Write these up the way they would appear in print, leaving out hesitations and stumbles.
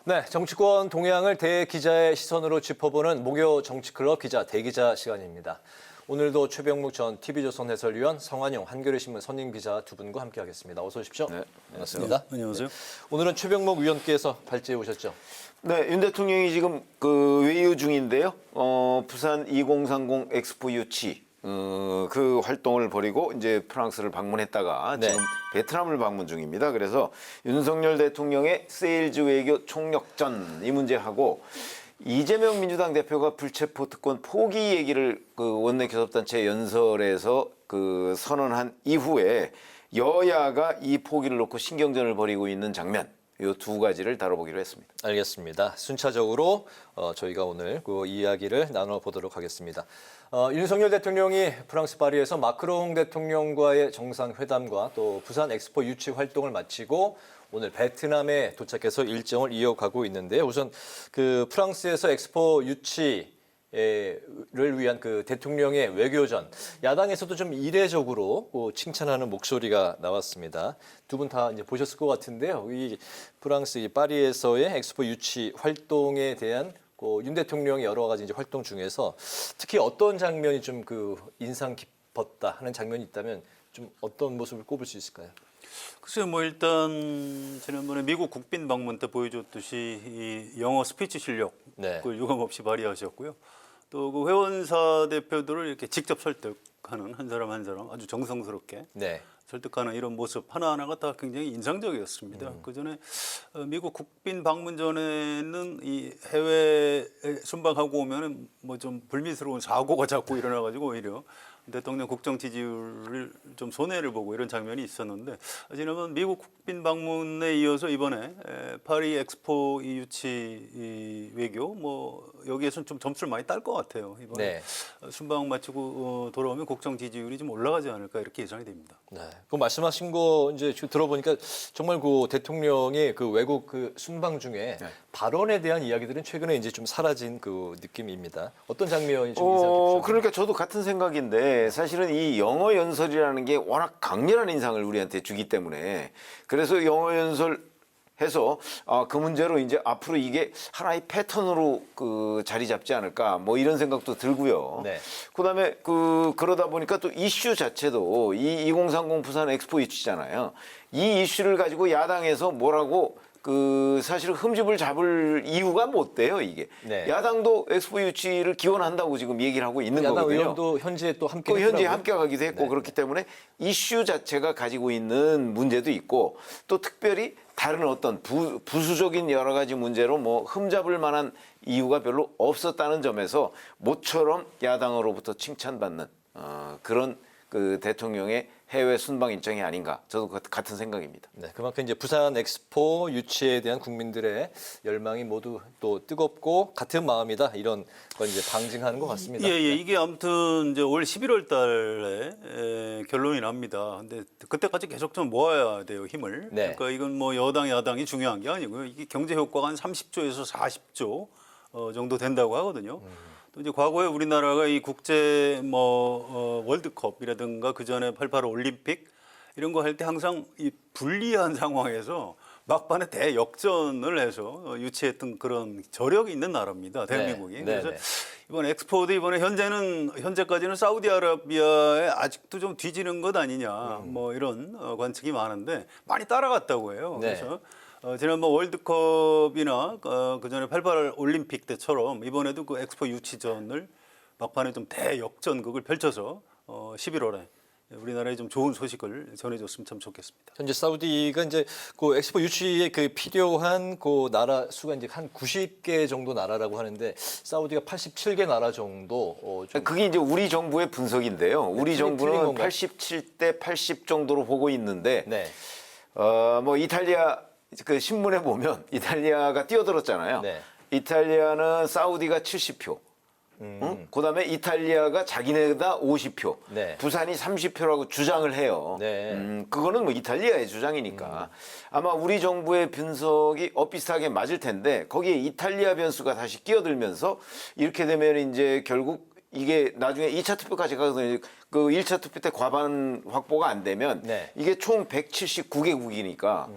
네, 정치권 동향을 대기자의 시선으로 짚어보는 목요 정치클럽 기자 대기자 시간입니다. 오늘도 최병묵 전 TV조선 해설위원, 성환용 한겨레신문 선임 기자 두 분과 함께하겠습니다. 어서 오십시오. 네, 반갑습니다. 네, 안녕하세요. 네, 오늘은 최병묵 위원께서 발제해 오셨죠? 네, 윤 대통령이 지금 외유 중인데요. 부산 2030 엑스포 유치 그 활동을 벌이고 이제 프랑스를 방문했다가 네. 지금 베트남을 방문 중입니다. 그래서 윤석열 대통령의 세일즈 외교 총력전 이 문제하고 이재명 민주당 대표가 불체포 특권 포기 얘기를 원내교섭단체 연설에서 선언한 이후에 여야가 이 포기를 놓고 신경전을 벌이고 있는 장면, 이 두 가지를 다뤄보기로 했습니다. 알겠습니다. 순차적으로 저희가 오늘 그 이야기를 나눠보도록 하겠습니다. 윤석열 대통령이 프랑스 파리에서 마크롱 대통령과의 정상회담과 또 부산 엑스포 유치 활동을 마치고 오늘 베트남에 도착해서 일정을 이어가고 있는데요. 우선 그 프랑스에서 엑스포 유치를 위한 그 대통령의 외교전, 야당에서도 좀 이례적으로 칭찬하는 목소리가 나왔습니다. 두 분 다 이제 보셨을 것 같은데요. 이 프랑스 이 파리에서의 엑스포 유치 활동에 대한 윤 대통령의 여러 가지 이제 활동 중에서 특히 어떤 장면이 좀 인상 깊었다 하는 장면이 있다면 좀 어떤 모습을 꼽을 수 있을까요? 글쎄요, 뭐 일단 지난번에 미국 국빈 방문 때 보여줬듯이 이 영어 스피치 실력을 네. 유감없이 발휘하셨고요. 또 그 회원사 대표들을 이렇게 직접 설득하는 한 사람 한 사람 아주 정성스럽게 네. 설득하는 이런 모습 하나하나가 다 굉장히 인상적이었습니다. 그 전에 미국 국빈 방문 전에는 이 해외에 순방하고 오면은 뭐 좀 불미스러운 사고가 자꾸 일어나가지고 오히려 대통령 국정 지지율을 좀 손해를 보고 이런 장면이 있었는데 지난번 미국 국빈 방문에 이어서 이번에 파리 엑스포 이 유치 이 외교 뭐 여기에서는 좀 점수를 많이 딸 것 같아요. 이번에 네. 순방 마치고 돌아오면 국정 지지율이 좀 올라가지 않을까 이렇게 예상이 됩니다. 네. 그 말씀하신 거 이제 들어보니까 정말 그 대통령의 그 외국 그 순방 중에 네. 발언에 대한 이야기들은 최근에 이제 좀 사라진 그 느낌입니다. 어떤 장면이 좀 인상 깊으셨나요? 그러니까 저도 같은 생각인데 사실은 이 영어 연설이라는 게 워낙 강렬한 인상을 우리한테 주기 때문에 그래서 영어 연설 해서 그 문제로 이제 앞으로 이게 하나의 패턴으로 자리 잡지 않을까 뭐 이런 생각도 들고요. 네. 그다음에 그러다 보니까 또 이슈 자체도 이 2030 부산 엑스포 이슈잖아요. 이 이슈를 가지고 야당에서 뭐라고 사실 흠집을 잡을 이유가 못 돼요, 이게. 네. 야당도 엑스포 유치를 기원한다고 지금 얘기를 하고 있는 야당 거거든요. 의원도 현지에 또 함께 현지에 했더라고요. 함께 가기도 했고 네. 그렇기 때문에 이슈 자체가 가지고 있는 문제도 있고 또 특별히 다른 어떤 부수적인 여러 가지 문제로 뭐 흠잡을 만한 이유가 별로 없었다는 점에서 모처럼 야당으로부터 칭찬받는 그런 대통령의 해외 순방 일정이 아닌가 저도 같은 생각입니다. 네, 그만큼 이제 부산 엑스포 유치에 대한 국민들의 열망이 모두 또 뜨겁고 같은 마음이다 이런 걸 이제 방증하는 것 같습니다. 예, 이게 아무튼 이제 올 11월 달에 결론이 납니다. 근데 그때까지 계속 좀 모아야 돼요, 힘을. 네. 그러니까 이건 뭐 여당, 야당이 중요한 게 아니고요. 이게 경제 효과가 한 30조에서 40조 정도 된다고 하거든요. 또 이제 과거에 우리나라가 이 국제 월드컵이라든가 그 전에 88 올림픽 이런 거 할 때 항상 이 불리한 상황에서 막판에 대역전을 해서 유치했던 그런 저력이 있는 나라입니다. 대한민국이. 네, 그래서 네. 이번 엑스포도 현재까지는 사우디아라비아에 아직도 좀 뒤지는 것 아니냐 뭐 이런 관측이 많은데 많이 따라갔다고 해요. 네. 그래서 지난번 월드컵이나 그 전에 88 올림픽 때처럼 이번에도 그 엑스포 유치전을 막판에 좀 대역전극을 펼쳐서 11월에 우리나라에 좀 좋은 소식을 전해줬으면 참 좋겠습니다. 현재 사우디가 이제 그 엑스포 유치에 필요한 그 나라 수가 이제 한 90개 정도 나라라고 하는데 사우디가 87개 나라 정도 좀 그게 이제 우리 정부의 분석인데요. 우리 틀린 정부는 건가요? 87대 80 정도로 보고 있는데 네. 뭐 이탈리아 신문에 보면 이탈리아가 뛰어들었잖아요. 네. 이탈리아는 사우디가 70표. 그다음에 이탈리아가 자기네가 50표, 네. 부산이 30표라고 주장을 해요. 네. 그거는 뭐 이탈리아의 주장이니까 아마 우리 정부의 분석이 비슷하게 맞을 텐데 거기에 이탈리아 변수가 다시 끼어들면서 이렇게 되면 이제 결국 이게 나중에 2차 투표까지 가서 그 1차 투표 때 과반 확보가 안 되면 네. 이게 총 179개국이니까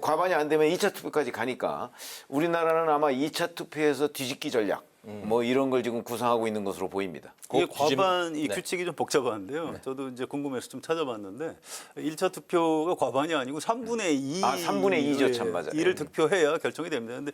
과반이 안 되면 2차 투표까지 가니까 우리나라는 아마 2차 투표에서 뒤집기 전략 뭐 이런 걸 지금 구상하고 있는 것으로 보입니다. 이게 꼭 뒤집- 과반 이 네. 규칙이 좀 복잡한데요. 저도 이제 궁금해서 좀 찾아봤는데 1차 투표가 과반이 아니고 3분의 2. 3분의 2죠, 참 맞아요. 2를 득표해야 결정이 됩니다. 근데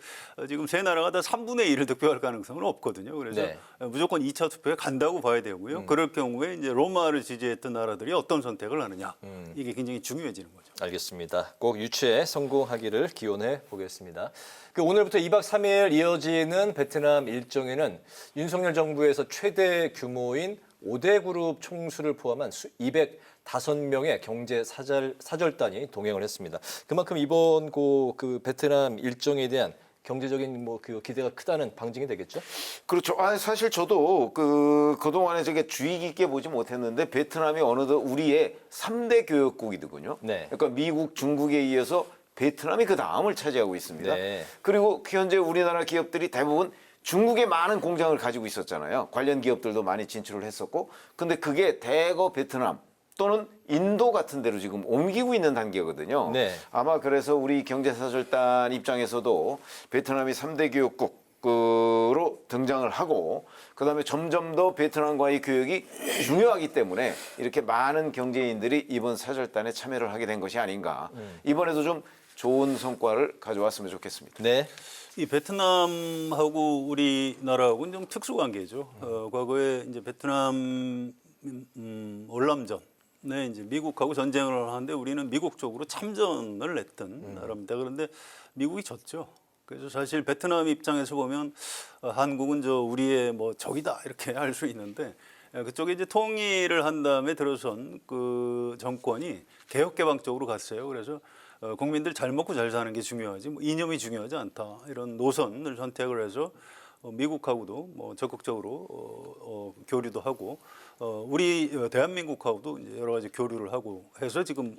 지금 세 나라가 다 3분의 2를 득표할 가능성은 없거든요. 그래서 네. 무조건 2차 투표에 간다고 봐야 되고요. 그럴 경우에 이제 로마를 지지했던 나라들이 어떤 선택을 하느냐. 이게 굉장히 중요해지는 거죠. 알겠습니다. 꼭 유치에 성공하기를 기원해 보겠습니다. 오늘부터 2박 3일 이어지는 베트남 일정에는 윤석열 정부에서 최대 규모인 5대 그룹 총수를 포함한 205명의 경제 사절단이 동행을 했습니다. 그만큼 이번 그 베트남 일정에 대한 경제적인 그 기대가 크다는 방증이 되겠죠? 그렇죠. 사실 저도 그동안에 저게 주의 깊게 보지 못했는데 베트남이 어느덧 우리의 3대 교역국이더군요. 네. 그러니까 미국, 중국에 이어서 베트남이 그 다음을 차지하고 있습니다. 네. 그리고 현재 우리나라 기업들이 대부분 중국에 많은 공장을 가지고 있었잖아요. 관련 기업들도 많이 진출을 했었고. 근데 그게 대거 베트남 또는 인도 같은 데로 지금 옮기고 있는 단계거든요. 네. 아마 그래서 우리 경제사절단 입장에서도 베트남이 3대 교역국으로 등장을 하고 그다음에 점점 더 베트남과의 교역이 중요하기 때문에 이렇게 많은 경제인들이 이번 사절단에 참여를 하게 된 것이 아닌가. 이번에도 좀 좋은 성과를 가져왔으면 좋겠습니다. 네. 이 베트남하고 우리나라하고는 좀 특수 관계죠. 과거에 이제 베트남 월남전에 이제 미국하고 전쟁을 하는데 우리는 미국 쪽으로 참전을 했던 나라입니다. 그런데 미국이 졌죠. 그래서 사실 베트남 입장에서 보면 한국은 우리의 뭐 적이다 이렇게 할 수 있는데 그쪽에 이제 통일을 한 다음에 들어선 그 정권이 개혁개방 쪽으로 갔어요. 그래서 국민들 잘 먹고 잘 사는 게 중요하지 뭐 이념이 중요하지 않다 이런 노선을 선택을 해서 미국하고도 뭐 적극적으로 교류도 하고 우리 대한민국하고도 이제 여러 가지 교류를 하고 해서 지금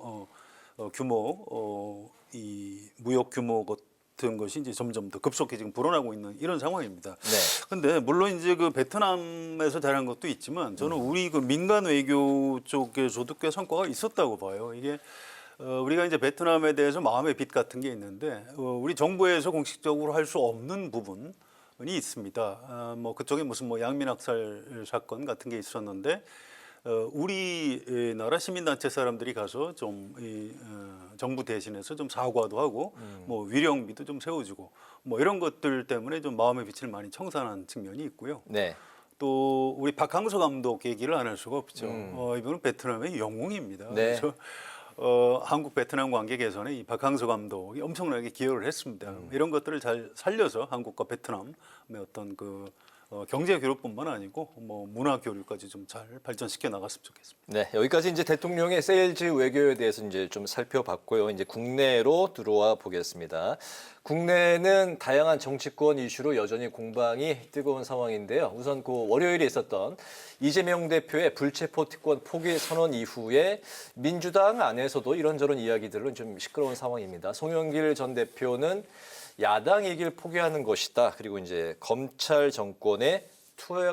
규모 이 무역 규모 같은 것이 이제 점점 더 급속히 지금 불어나고 있는 이런 상황입니다. 네. 근데 물론 이제 그 베트남에서 잘한 것도 있지만 저는 우리 그 민간 외교 쪽에서도 꽤 성과가 있었다고 봐요. 이게 우리가 이제 베트남에 대해서 마음의 빚 같은 게 있는데 우리 정부에서 공식적으로 할 수 없는 부분이 있습니다. 뭐 그쪽에 무슨 뭐 양민학살 사건 같은 게 있었는데 우리나라 시민단체 사람들이 가서 좀 정부 대신해서 좀 사과도 하고 뭐 위령비도 좀 세워주고 뭐 이런 것들 때문에 좀 마음의 빛을 많이 청산한 측면이 있고요. 네. 또 우리 박항서 감독 얘기를 안 할 수가 없죠. 이분은 베트남의 영웅입니다. 네. 그래서 한국 베트남 관계 개선에 이 박항서 감독이 엄청나게 기여를 했습니다. 이런 것들을 잘 살려서 한국과 베트남의 어떤 경제 교류뿐만 아니고 뭐 문화 교류까지 좀 잘 발전시켜 나갔으면 좋겠습니다. 네, 여기까지 이제 대통령의 세일즈 외교에 대해서 이제 좀 살펴봤고요. 이제 국내로 들어와 보겠습니다. 국내는 다양한 정치권 이슈로 여전히 공방이 뜨거운 상황인데요. 우선 월요일에 있었던 이재명 대표의 불체포 특권 포기 선언 이후에 민주당 안에서도 이런저런 이야기들은 좀 시끄러운 상황입니다. 송영길 전 대표는 야당 이길 포기하는 것이다. 그리고 이제 검찰 정권에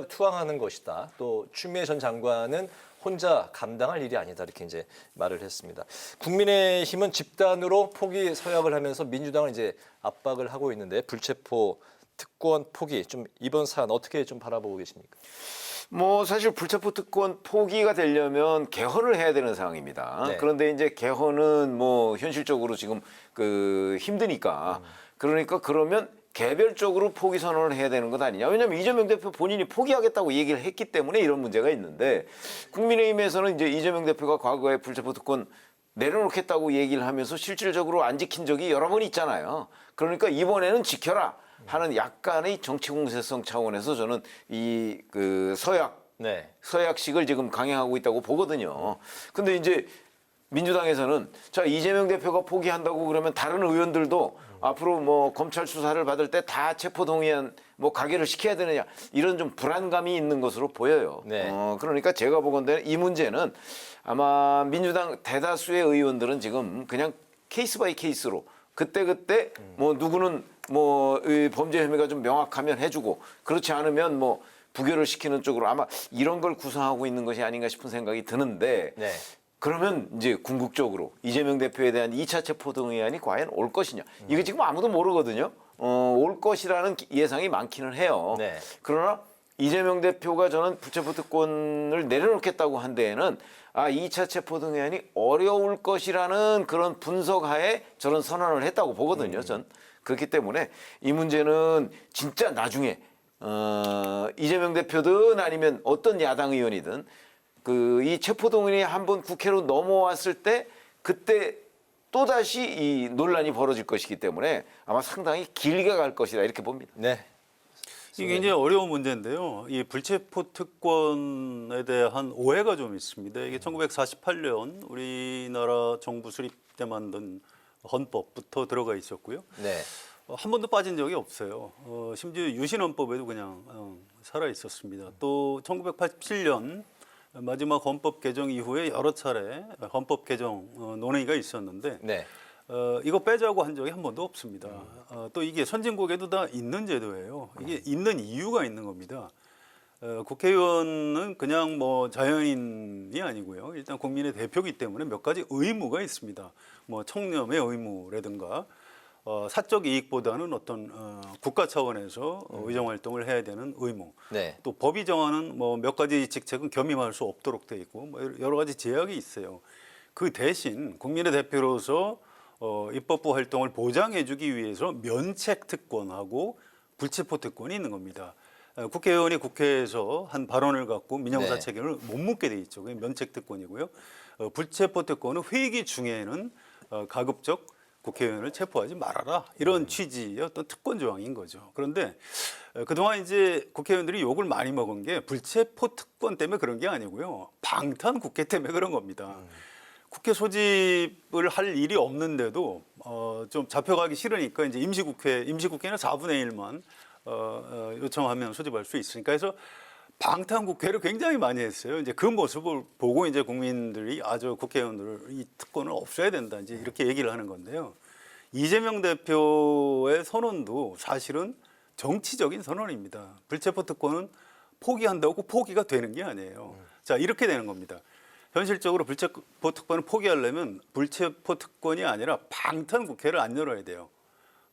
투항하는 것이다. 또 추미애 전 장관은 혼자 감당할 일이 아니다. 이렇게 이제 말을 했습니다. 국민의힘은 집단으로 포기 서약을 하면서 민주당을 이제 압박을 하고 있는데 불체포 특권 포기 좀 이번 사안 어떻게 좀 바라보고 계십니까? 뭐 사실 불체포 특권 포기가 되려면 개헌을 해야 되는 상황입니다. 네. 그런데 이제 개헌은 뭐 현실적으로 지금 힘드니까 그러니까 그러면 개별적으로 포기 선언을 해야 되는 것 아니냐. 왜냐하면 이재명 대표 본인이 포기하겠다고 얘기를 했기 때문에 이런 문제가 있는데 국민의힘에서는 이제 이재명 대표가 과거에 불체포 특권 내려놓겠다고 얘기를 하면서 실질적으로 안 지킨 적이 여러 번 있잖아요. 그러니까 이번에는 지켜라 하는 약간의 정치 공세성 차원에서 저는 이 서약식을 지금 강행하고 있다고 보거든요. 근데 이제 민주당에서는 자 이재명 대표가 포기한다고 그러면 다른 의원들도 앞으로 뭐 검찰 수사를 받을 때 다 체포 동의안 뭐 가결을 시켜야 되느냐 이런 좀 불안감이 있는 것으로 보여요. 네. 그러니까 제가 보건대는 이 문제는 아마 민주당 대다수의 의원들은 지금 그냥 케이스 바이 케이스로 그때 뭐 누구는 뭐 범죄 혐의가 좀 명확하면 해주고 그렇지 않으면 뭐 부결을 시키는 쪽으로 아마 이런 걸 구상하고 있는 것이 아닌가 싶은 생각이 드는데. 네. 그러면 이제 궁극적으로 이재명 대표에 대한 2차 체포동의안이 과연 올 것이냐. 이거 지금 아무도 모르거든요. 올 것이라는 예상이 많기는 해요. 네. 그러나 이재명 대표가 저는 불체포 특권을 내려놓겠다고 한 데에는 2차 체포동의안이 어려울 것이라는 그런 분석하에 저런 선언을 했다고 보거든요. 전 그렇기 때문에 이 문제는 진짜 나중에 이재명 대표든 아니면 어떤 야당 의원이든 이 체포동의안이 한번 국회로 넘어왔을 때 그때 또다시 이 논란이 벌어질 것이기 때문에 아마 상당히 길게 갈 것이다 이렇게 봅니다. 네. 이게 굉장히 어려운 문제인데요. 이 불체포 특권에 대한 오해가 좀 있습니다. 이게 1948년 우리나라 정부 수립 때 만든 헌법부터 들어가 있었고요. 네. 한 번도 빠진 적이 없어요. 심지어 유신헌법에도 그냥 살아 있었습니다. 또 1987년 마지막 헌법 개정 이후에 여러 차례 헌법 개정 논의가 있었는데 네. 이거 빼자고 한 적이 한 번도 없습니다. 또 이게 선진국에도 다 있는 제도예요. 이게 있는 이유가 있는 겁니다. 국회의원은 그냥 뭐 자연인이 아니고요. 일단 국민의 대표이기 때문에 몇 가지 의무가 있습니다. 뭐 청렴의 의무라든가 사적 이익보다는 어떤 국가 차원에서 의정 활동을 해야 되는 의무. 네. 또 법이 정하는 뭐 몇 가지 직책은 겸임할 수 없도록 돼 있고 뭐 여러 가지 제약이 있어요. 그 대신 국민의 대표로서 입법부 활동을 보장해주기 위해서 면책 특권하고 불체포 특권이 있는 겁니다. 국회의원이 국회에서 한 발언을 갖고 민형사 네. 책임을 못 묻게 돼 있죠. 그게 면책 특권이고요. 불체포 특권은 회기 중에는 가급적 국회의원을 체포하지 말아라 이런 취지의 어떤 특권 조항인 거죠. 그런데 그동안 이제 국회의원들이 욕을 많이 먹은 게 불체포 특권 때문에 그런 게 아니고요. 방탄 국회 때문에 그런 겁니다. 국회 소집을 할 일이 없는데도 좀 잡혀가기 싫으니까 이제 임시국회는 4분의 1만 요청하면 소집할 수 있으니까 해서 방탄 국회를 굉장히 많이 했어요. 이제 그 모습을 보고 이제 국민들이 저 국회의원들 이 특권을 없애야 된다 이제 이렇게 얘기를 하는 건데요. 이재명 대표의 선언도 사실은 정치적인 선언입니다. 불체포 특권은 포기한다고 포기가 되는 게 아니에요. 자, 이렇게 되는 겁니다. 현실적으로 불체포 특권을 포기하려면 불체포 특권이 아니라 방탄 국회를 안 열어야 돼요.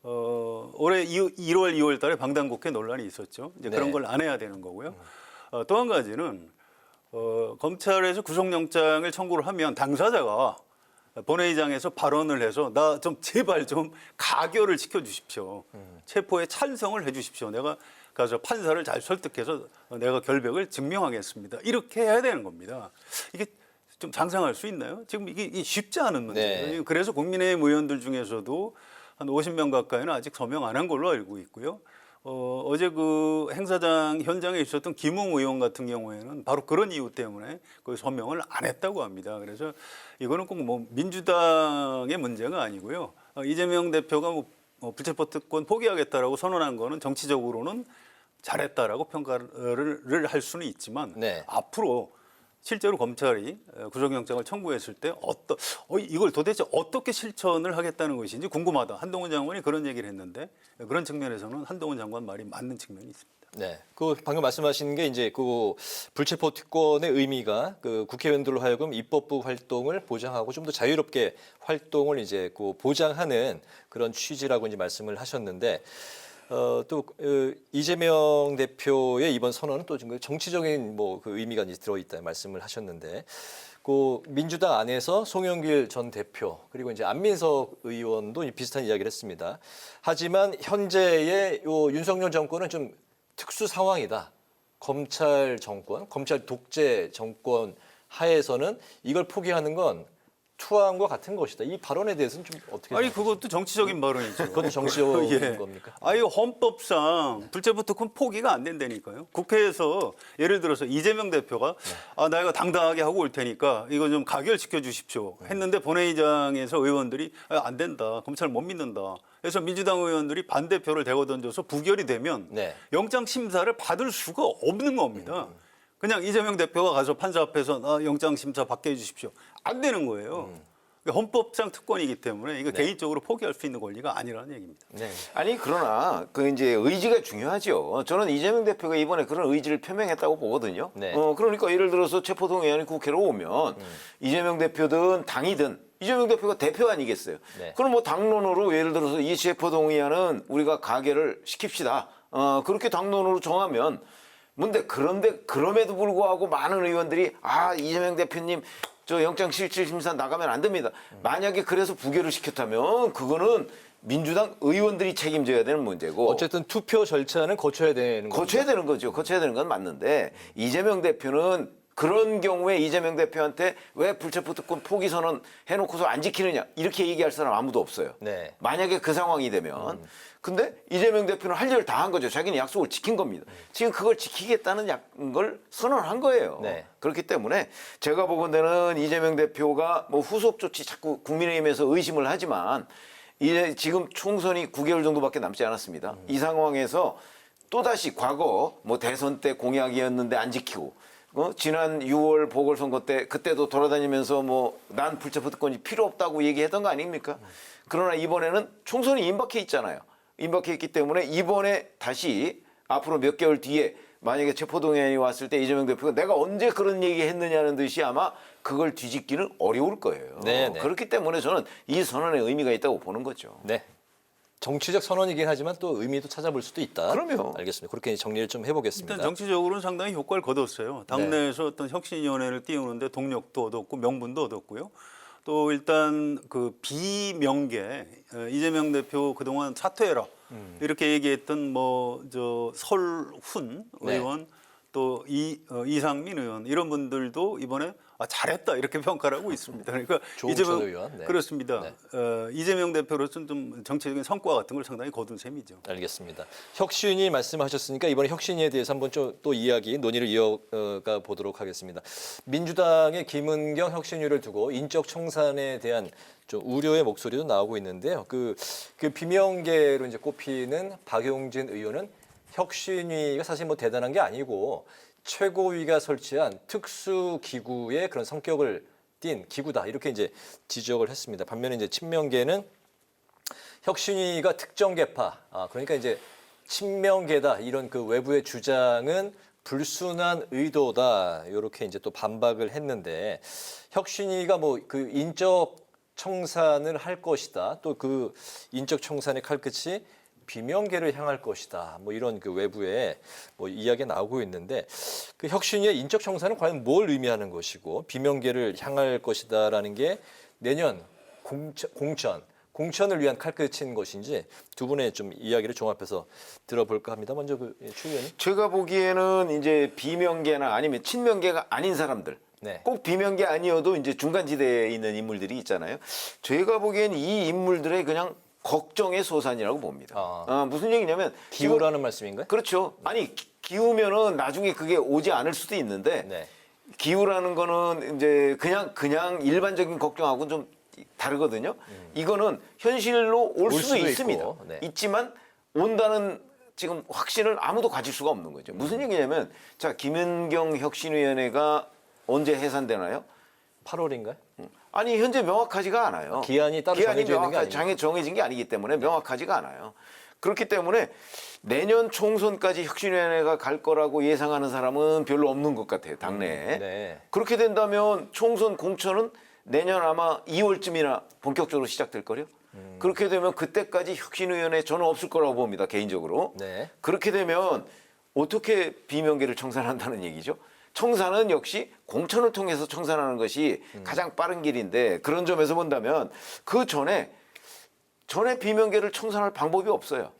올해 1월, 2월 달에 방탄국회 논란이 있었죠. 이제 그런 네. 걸 안 해야 되는 거고요. 또 한 가지는 검찰에서 구속영장을 청구를 하면 당사자가 본회의장에서 발언을 해서 나 좀 제발 좀 가결을 시켜주십시오. 체포에 찬성을 해주십시오. 내가 가서 판사를 잘 설득해서 내가 결백을 증명하겠습니다. 이렇게 해야 되는 겁니다. 이게 좀 장상할 수 있나요? 지금 이게 쉽지 않은 문제예요. 네. 그래서 국민의힘 의원들 중에서도 한 50명 가까이는 아직 서명 안 한 걸로 알고 있고요. 어제 그 행사장 현장에 있었던 김웅 의원 같은 경우에는 바로 그런 이유 때문에 그 서명을 안 했다고 합니다. 그래서 이거는 꼭 뭐 민주당의 문제가 아니고요. 이재명 대표가 뭐 불체포 특권 포기하겠다라고 선언한 거는 정치적으로는 잘했다라고 평가를 할 수는 있지만 네. 앞으로 실제로 검찰이 구속영장을 청구했을 때 이걸 도대체 어떻게 실천을 하겠다는 것인지 궁금하다. 한동훈 장관이 그런 얘기를 했는데 그런 측면에서는 한동훈 장관 말이 맞는 측면이 있습니다. 네, 그 방금 말씀하신 게 이제 그 불체포 특권의 의미가 그 국회의원들로 하여금 입법부 활동을 보장하고 좀 더 자유롭게 활동을 이제 그 보장하는 그런 취지라고 이제 말씀을 하셨는데. 또 이재명 대표의 이번 선언은 또 좀 정치적인 뭐 그 의미가 이제 들어있다 말씀을 하셨는데, 그 민주당 안에서 송영길 전 대표 그리고 이제 안민석 의원도 비슷한 이야기를 했습니다. 하지만 현재의 요 윤석열 정권은 좀 특수 상황이다. 검찰 정권, 검찰 독재 정권 하에서는 이걸 포기하는 건 투항과 같은 것이다. 이 발언에 대해서는 좀 어떻게 아니 생각하세요? 그것도 정치적인 발언이죠. 그것도 정치적인 예. 겁니까? 아니 헌법상 불체포 특권 포기가 안 된다니까요. 국회에서 예를 들어서 이재명 대표가 나 이거 당당하게 하고 올 테니까 이거 좀 가결시켜 주십시오 했는데 본회의장에서 의원들이 안 된다. 검찰 못 믿는다. 그래서 민주당 의원들이 반대표를 대거 던져서 부결이 되면 네. 영장 심사를 받을 수가 없는 겁니다. 그냥 이재명 대표가 가서 판사 앞에서 영장 심사 받게 해주십시오. 안 되는 거예요. 헌법상 특권이기 때문에 이거 네. 개인적으로 포기할 수 있는 권리가 아니라는 얘기입니다. 네. 아니 그러나 그 이제 의지가 중요하죠. 저는 이재명 대표가 이번에 그런 의지를 표명했다고 보거든요. 네. 그러니까 예를 들어서 체포동의안이 국회로 오면 이재명 대표든 당이든 이재명 대표가 대표 아니겠어요. 네. 그럼 뭐 당론으로 예를 들어서 이 체포동의안은 우리가 가결을 시킵시다. 그렇게 당론으로 정하면 그런데 그럼에도 불구하고 많은 의원들이 이재명 대표님 저 영장실질심사 나가면 안 됩니다. 만약에 그래서 부결을 시켰다면 그거는 민주당 의원들이 책임져야 되는 문제고 어쨌든 투표 절차는 거쳐야 되는 거죠. 거쳐야 되는 거죠. 거쳐야 되는 건 맞는데 이재명 대표는 그런 경우에 이재명 대표한테 왜 불체포 특권 포기 선언 해놓고서 안 지키느냐 이렇게 얘기할 사람 아무도 없어요. 네. 만약에 그 상황이 되면 근데 이재명 대표는 할 일을 다 한 거죠. 자기는 약속을 지킨 겁니다. 지금 그걸 지키겠다는 걸 선언한 거예요. 네. 그렇기 때문에 제가 보건대는 이재명 대표가 뭐 후속 조치 자꾸 국민의힘에서 의심을 하지만 이제 지금 총선이 9개월 정도밖에 남지 않았습니다. 이 상황에서 또다시 과거 뭐 대선 때 공약이었는데 안 지키고 지난 6월 보궐선거 때 그때도 돌아다니면서 뭐 난 불체포 특권이 필요 없다고 얘기했던 거 아닙니까? 그러나 이번에는 총선이 임박해 있잖아요. 임박해 있기 때문에 이번에 다시 앞으로 몇 개월 뒤에 만약에 체포동의안이 왔을 때 이재명 대표가 내가 언제 그런 얘기 했느냐는 듯이 아마 그걸 뒤집기는 어려울 거예요. 네, 네. 그렇기 때문에 저는 이 선언에 의미가 있다고 보는 거죠. 네. 정치적 선언이긴 하지만 또 의미도 찾아볼 수도 있다. 그럼요. 알겠습니다. 그렇게 정리를 좀 해보겠습니다. 일단 정치적으로는 상당히 효과를 거뒀어요. 당내에서 어떤 혁신위원회를 띄우는데 동력도 얻었고 명분도 얻었고요. 또 일단 그 비명계 이재명 대표 그동안 사퇴해라 이렇게 얘기했던 뭐 저 설훈 네. 의원 또 이상민 의원 이런 분들도 이번에 잘했다 이렇게 평가를 하고 있습니다. 그러니까 조홍천 의원. 네. 그렇습니다. 네. 이재명 대표로서는 좀 정치적인 성과 같은 걸 상당히 거둔 셈이죠. 알겠습니다. 혁신이 말씀하셨으니까 이번에 혁신에 대해서 한번 좀 또 이야기 논의를 이어가 보도록 하겠습니다. 민주당의 김은경 혁신위를 두고 인적 청산에 대한 좀 우려의 목소리도 나오고 있는데요. 그 비명계로 이제 꼽히는 박용진 의원은 혁신위가 사실 뭐 대단한 게 아니고 최고위가 설치한 특수 기구의 그런 성격을 띤 기구다 이렇게 이제 지적을 했습니다. 반면에 이제 친명계는 혁신위가 특정 계파, 그러니까 이제 친명계다 이런 그 외부의 주장은 불순한 의도다 이렇게 이제 또 반박을 했는데 혁신위가 뭐 그 인적 청산을 할 것이다 또 그 인적 청산의 칼끝이 비명계를 향할 것이다. 뭐 이런 그 외부의 뭐 이야기가 나오고 있는데 그 혁신위의 인적 청산은 과연 뭘 의미하는 것이고 비명계를 향할 것이다라는 게 내년 공천을 위한 칼끝인 것인지 두 분의 좀 이야기를 종합해서 들어볼까 합니다. 먼저 추 의원님. 제가 보기에는 이제 비명계나 아니면 친명계가 아닌 사람들. 네. 꼭 비명계 아니어도 이제 중간지대에 있는 인물들이 있잖아요. 제가 보기에는 이 인물들의 그냥 걱정의 소산이라고 봅니다. 무슨 얘기냐면 기우라는 말씀인가요? 그렇죠. 아니 기우면은 나중에 그게 오지 않을 수도 있는데 네. 기우라는 거는 이제 그냥 일반적인 걱정하고는 좀 다르거든요. 이거는 현실로 올 수도 있습니다. 있고, 네. 있지만 온다는 지금 확신을 아무도 가질 수가 없는 거죠. 무슨 얘기냐면 자 김은경 혁신위원회가 언제 해산되나요? 8월인가요? 아니 현재 명확하지가 않아요. 기한이 따로 정해져 있는 게 아니고. 정해진 게 아니기 때문에 명확하지가 않아요. 그렇기 때문에 내년 총선까지 혁신위원회가 갈 거라고 예상하는 사람은 별로 없는 것 같아요. 당내에. 네. 그렇게 된다면 총선 공천은 내년 아마 2월쯤이나 본격적으로 시작될 거요. 그렇게 되면 그때까지 혁신위원회 저는 없을 거라고 봅니다. 개인적으로. 네. 그렇게 되면 어떻게 비명계를 청산한다는 얘기죠? 청산은 역시 공천을 통해서 청산하는 것이 가장 빠른 길인데 그런 점에서 본다면 그 전에 비명계를 청산할 방법이 없어요.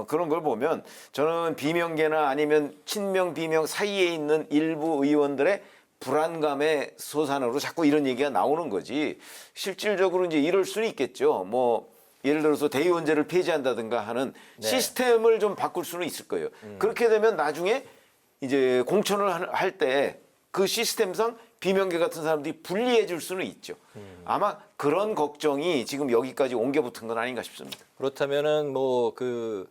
그런 걸 보면 저는 비명계나 아니면 친명 비명 사이에 있는 일부 의원들의 불안감의 소산으로 자꾸 이런 얘기가 나오는 거지 실질적으로 이제 이럴 수는 있겠죠. 뭐 예를 들어서 대의원제를 폐지한다든가 하는 네. 시스템을 좀 바꿀 수는 있을 거예요. 그렇게 되면 나중에 이제 공천을 할 때 그 시스템상 비명계 같은 사람들이 불리해 줄 수는 있죠. 아마 그런 걱정이 지금 여기까지 옮겨 붙은 건 아닌가 싶습니다. 그렇다면은 뭐 그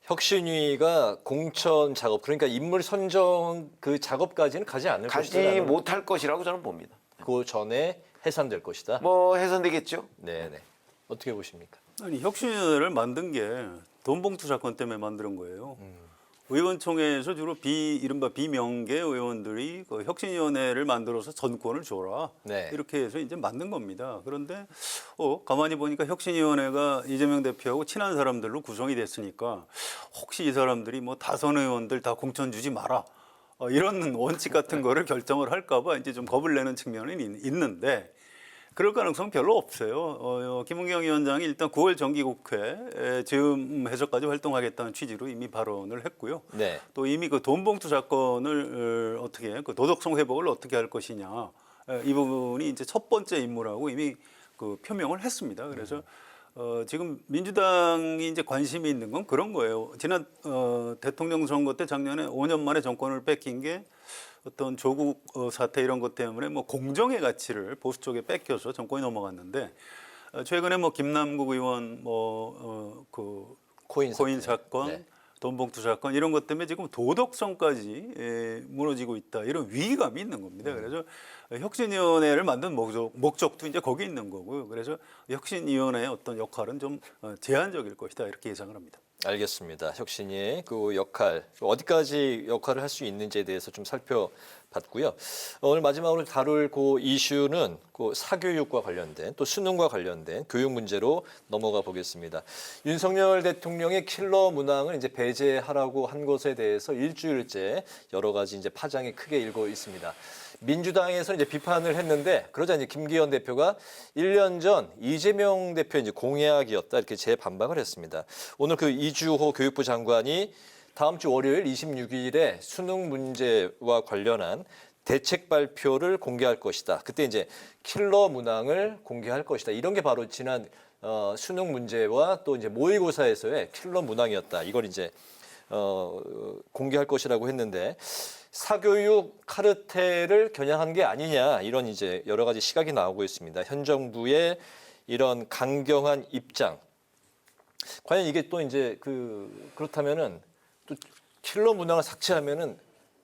혁신위가 공천 작업 그러니까 인물 선정 그 작업까지는 가지 않을 가지 것이다. 못할 것이라고 저는 봅니다. 그 전에 해산될 것이다. 뭐 해산되겠죠. 네네. 어떻게 보십니까? 아니 혁신위원회를 만든 게 돈봉투 사건 때문에 만든 거예요. 의원총회에서 주로 이른바 비명계 의원들이 그 혁신위원회를 만들어서 전권을 줘라. 네. 이렇게 해서 이제 만든 겁니다. 그런데 가만히 보니까 혁신위원회가 이재명 대표하고 친한 사람들로 구성이 됐으니까 혹시 이 사람들이 뭐 다선 의원들 다 공천 주지 마라. 이런 원칙 같은 거를 결정을 할까봐 이제 좀 겁을 내는 측면은 있는데 그럴 가능성 별로 없어요. 김은경 위원장이 일단 9월 정기국회 즈음 해석까지 활동하겠다는 취지로 이미 발언을 했고요. 네. 또 이미 그 돈봉투 사건을 어떻게 그 도덕성 회복을 어떻게 할 것이냐 이 부분이 이제 첫 번째 임무라고 이미 그 표명을 했습니다. 그래서 지금 민주당이 이제 관심이 있는 건 그런 거예요. 지난 대통령 선거 때 작년에 5년 만에 정권을 뺏긴 게 어떤 조국 사태 이런 것 때문에 뭐 공정의 가치를 보수 쪽에 뺏겨서 정권이 넘어갔는데 최근에 뭐 김남국 의원 그 코인 사건, 네. 돈봉투 사건 이런 것 때문에 지금 도덕성까지 무너지고 있다 이런 위기감이 있는 겁니다. 그래서 혁신위원회를 만든 목적도 이제 거기 있는 거고요. 그래서 혁신위원회의 어떤 역할은 좀 제한적일 것이다 이렇게 예상을 합니다. 알겠습니다. 혁신의 그 역할, 어디까지 역할을 할 수 있는지에 대해서 좀 살펴봤고요. 오늘 마지막으로 다룰 그 이슈는 그 사교육과 관련된 또 수능과 관련된 교육 문제로 넘어가 보겠습니다. 윤석열 대통령의 킬러 문항을 이제 배제하라고 한 것에 대해서 일주일째 여러 가지 이제 파장이 크게 일고 있습니다. 민주당에서 이제 비판을 했는데 그러자 이제 김기현 대표가 1년 전 이재명 대표의 이제 공약이었다 이렇게 재반박을 했습니다. 오늘 그 이주호 교육부 장관이 다음 주 월요일 26일에 수능 문제와 관련한 대책 발표를 공개할 것이다. 그때 이제 킬러 문항을 공개할 것이다. 이런 게 바로 지난 수능 문제와 또 이제 모의고사에서의 킬러 문항이었다. 이걸 이제 공개할 것이라고 했는데 사교육 카르텔을 겨냥한 게 아니냐 이런 이제 여러 가지 시각이 나오고 있습니다. 현 정부의 이런 강경한 입장. 과연 이게 또 이제 그렇다면은 또 킬러 문항을 삭제하면은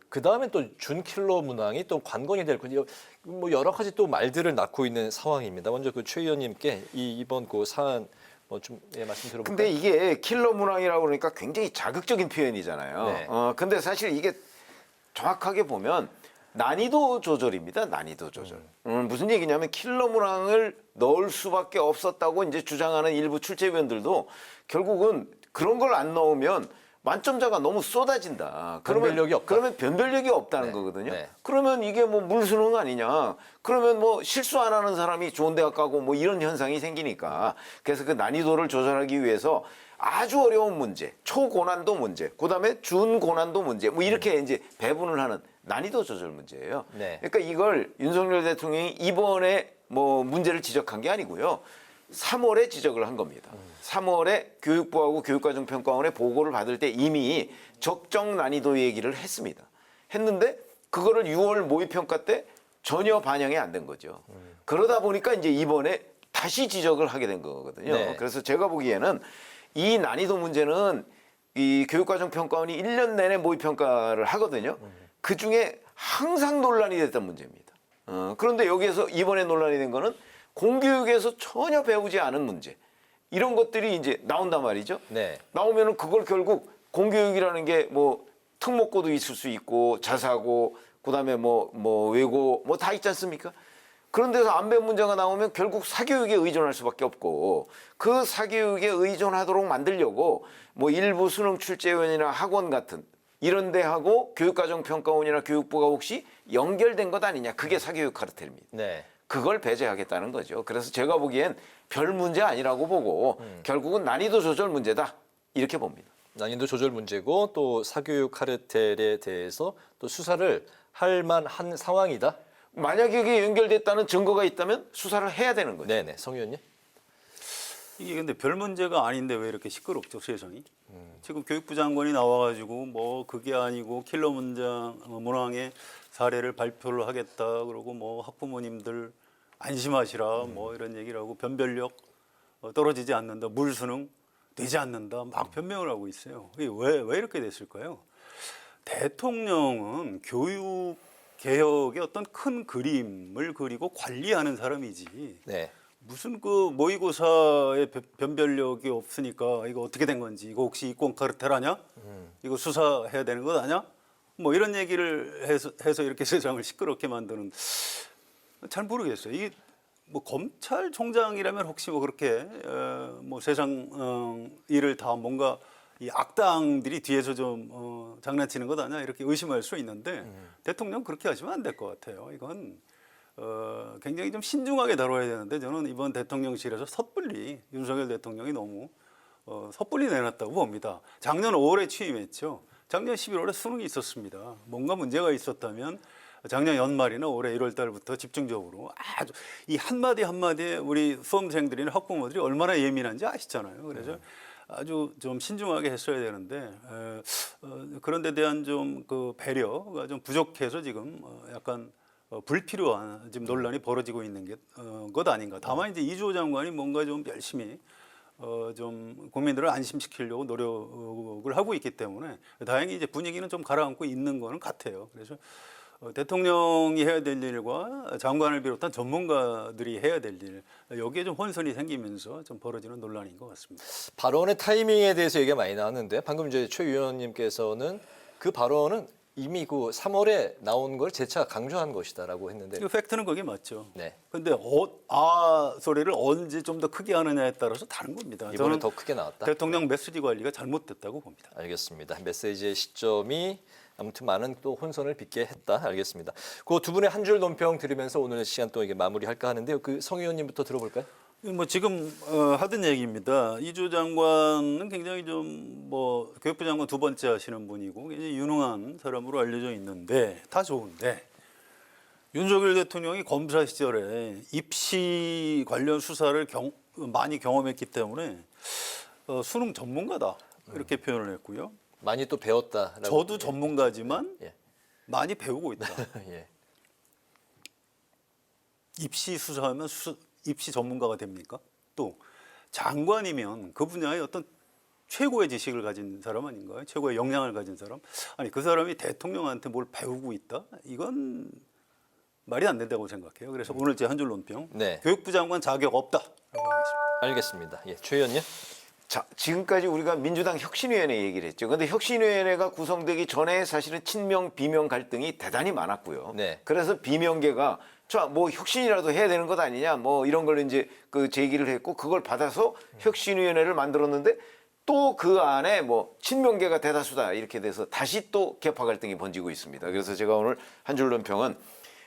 그 다음에 또 준 킬러 문항이 또 관건이 될 거죠. 뭐 여러 가지 또 말들을 낳고 있는 상황입니다. 먼저 그 최 의원님께 이번 그 사안 좀 말씀 들어볼까요? 근데 이게 킬러 문항이라고 그러니까 굉장히 자극적인 표현이잖아요. 네. 근데 사실 이게 정확하게 보면 난이도 조절입니다. 난이도 조절. 무슨 얘기냐면 킬러 문항을 넣을 수밖에 없었다고 이제 주장하는 일부 출제위원들도 결국은 그런 걸 안 넣으면 만점자가 너무 쏟아진다. 변별력이 없다. 그러면 변별력이 없다는 네. 거거든요. 네. 그러면 이게 뭐 물수능 아니냐. 그러면 뭐 실수 안 하는 사람이 좋은 대학 가고 뭐 이런 현상이 생기니까. 그래서 그 난이도를 조절하기 위해서 아주 어려운 문제, 초고난도 문제, 그다음에 준고난도 문제 뭐 이렇게 이제 배분을 하는 난이도 조절 문제예요. 네. 그러니까 이걸 윤석열 대통령이 이번에 뭐 문제를 지적한 게 아니고요. 3월에 지적을 한 겁니다. 3월에 교육부하고 교육과정평가원의 보고를 받을 때 이미 적정 난이도 얘기를 했습니다. 했는데 그거를 6월 모의평가 때 전혀 반영이 안 된 거죠. 그러다 보니까 이제 이번에 다시 지적을 하게 된 거거든요. 네. 그래서 제가 보기에는 이 난이도 문제는 이 교육과정평가원이 1년 내내 모의평가를 하거든요. 그중에 항상 논란이 됐던 문제입니다. 그런데 여기에서 이번에 논란이 된 거는 공교육에서 전혀 배우지 않은 문제. 이런 것들이 이제 나온단 말이죠. 네. 나오면은 그걸 결국 공교육이라는 게 뭐 특목고도 있을 수 있고 자사고 그다음에 뭐 외고 뭐 다 있지 않습니까? 그런 데서 안 배운 문제가 나오면 결국 사교육에 의존할 수밖에 없고 그 사교육에 의존하도록 만들려고 뭐 일부 수능 출제위원이나 학원 같은 이런 데하고 교육과정평가원이나 교육부가 혹시 연결된 것 아니냐. 그게 사교육 카르텔입니다. 네. 그걸 배제하겠다는 거죠. 그래서 제가 보기엔 별 문제 아니라고 보고 결국은 난이도 조절 문제다. 이렇게 봅니다. 난이도 조절 문제고 또 사교육 카르텔에 대해서 또 수사를 할 만한 상황이다. 만약에 이게 연결됐다는 증거가 있다면 수사를 해야 되는 거죠. 네네. 성 의원님. 이게 근데 별 문제가 아닌데 왜 이렇게 시끄럽죠 세상이? 지금 교육부 장관이 나와가지고 뭐 그게 아니고 킬러 문항의 사례를 발표를 하겠다 그러고 뭐 학부모님들 안심하시라 뭐 이런 얘기를 하고 변별력 떨어지지 않는다 물수능 되지 않는다 막 변명을 하고 있어요. 이게 왜 이렇게 됐을까요? 대통령은 교육 개혁의 어떤 큰 그림을 그리고 관리하는 사람이지. 네. 무슨 그 모의고사의 변별력이 없으니까 이거 어떻게 된 건지, 이거 혹시 이권 카르텔 아냐? 이거 수사해야 되는 것 아냐? 뭐 이런 얘기를 해서 이렇게 세상을 시끄럽게 만드는, 잘 모르겠어요. 이게 뭐 검찰총장이라면 혹시 뭐 그렇게 뭐 세상 일을 다 뭔가 이 악당들이 뒤에서 좀 장난치는 것 아니야 이렇게 의심할 수 있는데 대통령 그렇게 하시면 안 될 것 같아요. 이건 굉장히 좀 신중하게 다뤄야 되는데 저는 이번 대통령실에서 섣불리 윤석열 대통령이 너무 섣불리 내놨다고 봅니다. 작년 5월에 취임했죠. 작년 11월에 수능이 있었습니다. 뭔가 문제가 있었다면 작년 연말이나 올해 1월 달부터 집중적으로 아주 이 한마디 한마디에 우리 수험생들이나 학부모들이 얼마나 예민한지 아시잖아요. 그래서 아주 좀 신중하게 했어야 되는데 그런 데 대한 좀 그 배려가 좀 부족해서 지금 약간 불필요한 지금 논란이 벌어지고 있는 것 아닌가. 다만 이제 이주호 장관이 뭔가 좀 열심히 좀 국민들을 안심시키려고 노력을 하고 있기 때문에 다행히 이제 분위기는 좀 가라앉고 있는 거는 같아요. 그래서 대통령이 해야 될 일과 장관을 비롯한 전문가들이 해야 될 일, 여기에 좀 혼선이 생기면서 좀 벌어지는 논란인 것 같습니다. 발언의 타이밍에 대해서 얘기가 많이 나왔는데 방금 이제 최 의원님께서는 그 발언은 이미 그 3월에 나온 걸 재차 강조한 것이다라고 했는데 이 팩트는 그게 맞죠. 네. 근데 소리를 언제 좀 더 크게 하느냐에 따라서 다른 겁니다. 이번에 저는 더 크게 나왔다. 대통령 메시지 관리가 잘못됐다고 봅니다. 알겠습니다. 메시지의 시점이 아무튼 많은 또 혼선을 빚게 했다. 알겠습니다. 그 두 분의 한 줄 논평 들으면서 오늘 시간 또 이게 마무리할까 하는데요. 그 성 의원님부터 들어볼까요? 뭐 지금 하던 얘기입니다. 이주 장관은 굉장히 좀 뭐 교육부 장관 두 번째 하시는 분이고 굉장히 유능한 사람으로 알려져 있는데 다 좋은데 윤석열 대통령이 검사 시절에 입시 관련 수사를 많이 경험했기 때문에 수능 전문가다 이렇게 표현을 했고요. 많이 또 배웠다라고. 저도 전문가지만 예. 많이 배우고 있다. 예. 입시 수사하면 입시 전문가가 됩니까? 또 장관이면 그 분야의 어떤 최고의 지식을 가진 사람 아닌가요? 최고의 역량을 가진 사람? 아니 그 사람이 대통령한테 뭘 배우고 있다? 이건 말이 안 된다고 생각해요. 그래서 오늘 제 한 줄 논평. 네. 교육부 장관 자격 없다라고 하겠습니다. 알겠습니다. 예. 최 의원님. 자, 지금까지 우리가 민주당 혁신위원회 얘기를 했죠. 그런데 혁신위원회가 구성되기 전에 사실은 친명, 비명 갈등이 대단히 많았고요. 네. 그래서 비명계가 뭐 혁신이라도 해야 되는 것 아니냐, 뭐 이런 걸 이제 그 제기를 했고 그걸 받아서 혁신위원회를 만들었는데 또 그 안에 뭐 친명계가 대다수다 이렇게 돼서 다시 또 계파 갈등이 번지고 있습니다. 그래서 제가 오늘 한 줄 논평은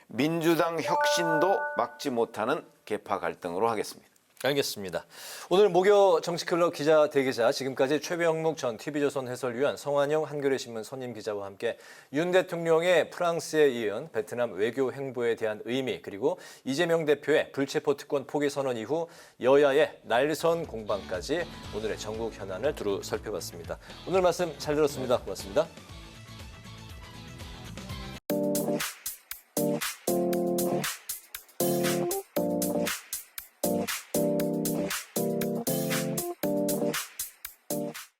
민주당 혁신도 막지 못하는 계파 갈등으로 하겠습니다. 알겠습니다. 오늘 목요 정치클럽 기자 대기자 지금까지 최병묵 전 TV조선 해설위원 성환영 한겨레 신문 선임 기자와 함께 윤 대통령의 프랑스에 이은 베트남 외교 행보에 대한 의미 그리고 이재명 대표의 불체포 특권 포기 선언 이후 여야의 날선 공방까지 오늘의 전국 현안을 두루 살펴봤습니다. 오늘 말씀 잘 들었습니다. 고맙습니다.